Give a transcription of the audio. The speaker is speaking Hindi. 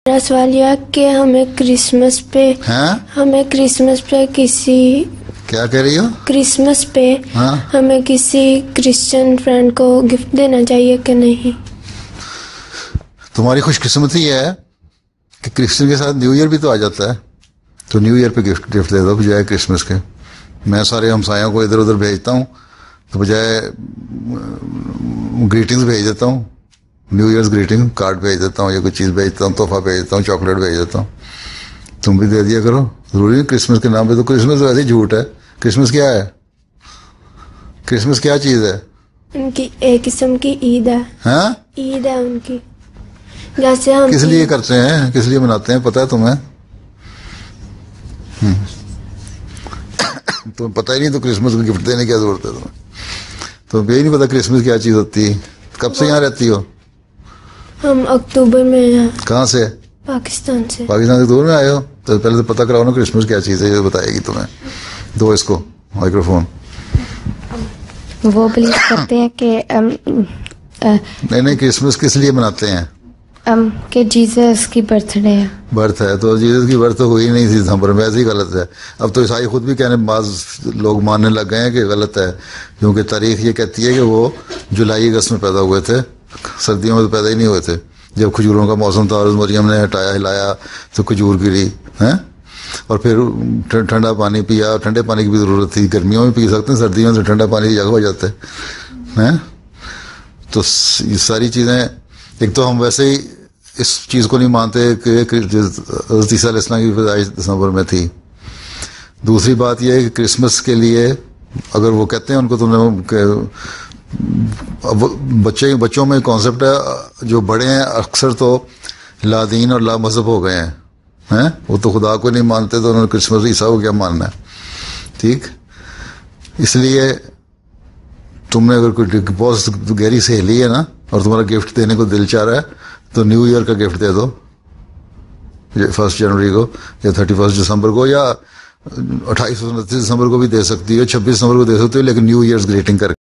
मेरा सवाल यह कि हमें क्रिसमस पे किसी क्या कह रही हो? क्रिसमस पे हाँ? हमें किसी क्रिश्चियन फ्रेंड को गिफ्ट देना चाहिए कि नहीं? तुम्हारी खुशकिस्मती है कि क्रिश्चियन के साथ न्यू ईयर भी तो आ जाता है, तो न्यू ईयर पे गिफ्ट दे दो बजाय क्रिसमस के। मैं सारे हमसायों को इधर उधर भेजता हूँ तो बजाय ग्रीटिंग्स भेज देता हूँ, न्यू ईयर्स ग्रीटिंग कार्ड भेज देता हूँ या कोई चीज़ भेजता हूँ, तोहफा भेज देता हूँ, चॉकलेट भेज देता हूँ। तुम भी दे दिया करो, जरूरी नहीं क्रिसमस के नाम पे। तो क्रिसमस वैसे ही झूठ है। क्रिसमस क्या है? क्रिसमस क्या चीज़ है? उनकी एक किस्म की ईद है। हाँ? ईद है उनकी। जैसे हम किस लिए करते हैं, किस लिए मनाते हैं, पता है तुम्हें? तुम्हें पता ही नहीं तो क्रिसमस को गिफ्ट देने की क्या जरूरत है तुम्हें? तो यही नहीं पता क्रिसमस क्या चीज़ होती है। कब से यहाँ रहती हो? हम अक्टूबर में हैं। कहाँ से? पाकिस्तान से। पाकिस्तान से दूर में आए हो तो पहले तो पता कराओ ना क्रिसमस क्या चीज़ है, ये बताएगी तुम्हें। दो इसको माइक्रोफोन। वो बिलीव करते हैं कि नहीं, क्रिसमस किस लिए मनाते हैं? कि जीसस की बर्थडे है। बर्थ है तो जीसस की बर्थ तो हुई नहीं थी दिसंबर में, ऐसे ही गलत है। अब तो ईसाई खुद भी कहने, बाज लोग मानने लग गए हैं कि गलत है, क्योंकि तारीख ये कहती है कि वो जुलाई अगस्त में पैदा हुए थे, सर्दियों में तो पैदा ही नहीं हुए थे। जब खजूरों का मौसम था और मरियम ने हटाया हिलाया तो खजूर गिरी हैं, और फिर ठंडा पानी पिया। ठंडे पानी की भी ज़रूरत थी, गर्मियों में पी सकते हैं, सर्दियों में तो ठंडा पानी की जगह हो जाता है। तो ये सारी चीज़ें, एक तो हम वैसे ही इस चीज़ को नहीं मानते कि हज़रत ईसा अलैहिस्सलाम की पैदाइश दिसंबर में थी। दूसरी बात यह है कि क्रिसमस के लिए अगर वो कहते हैं, उनको तुमने बच्चों में कॉन्सेप्ट है, जो बड़े हैं अक्सर तो लादीन और ला मजहब हो गए हैं, वो तो खुदा को नहीं मानते, तो उन्होंने क्रिसमस ईसा को क्या मानना है? ठीक, इसलिए तुमने अगर कोई बहुत गहरी सहेली है ना और तुम्हारा गिफ्ट देने को दिल चाह रहा है तो न्यू ईयर का गिफ्ट दे दो 1 जनवरी को या 31 दिसंबर को, या 28 29 दिसंबर को भी दे सकती हो, 26 दिसंबर को दे सकती हो, लेकिन न्यू ईयर्स ग्रीटिंग करके।